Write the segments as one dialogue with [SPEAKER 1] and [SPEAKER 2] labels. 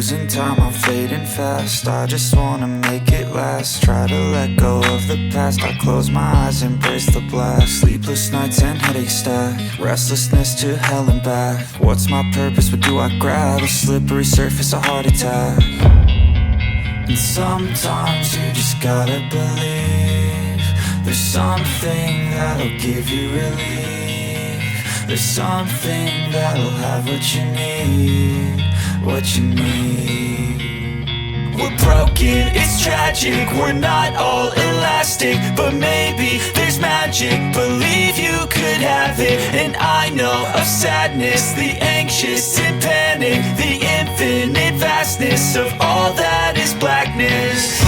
[SPEAKER 1] Losing time, I'm fading fast. I just wanna make it last. Try to let go of the past. I close my eyes, embrace the blast. Sleepless nights and headaches stack. Restlessness to hell and back. What's my purpose? What do I grab? A slippery surface, a heart attack. And sometimes you just gotta believe there's something that'll give you relief. There's something that'll have what you need, what you need. We're broken, it's tragic, we're not all elastic, but maybe there's magic. Believe you could have it, and I know of sadness, the anxious and panic, the infinite vastness of all that is blackness.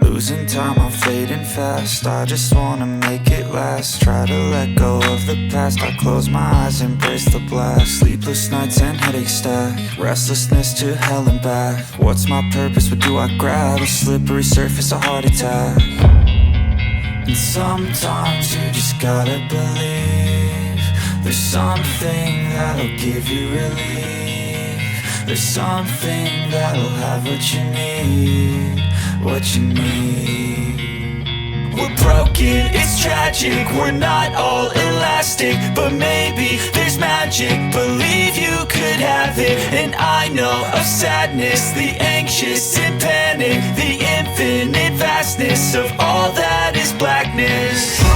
[SPEAKER 1] Losing time, I'm fading fast. I just wanna make it last. Try to let go of the past. I close my eyes, embrace the blast. Sleepless nights and headaches stack. Restlessness to hell and back. What's my purpose? What do I grab? A slippery surface, a heart attack. And sometimes you just gotta believe there's something that'll give you relief. There's something that'll have what you need, what you need. We're broken, it's tragic, we're not all elastic, but maybe there's magic. Believe you could have it, and I know of sadness, the anxious and panic, the infinite vastness of all that is blackness.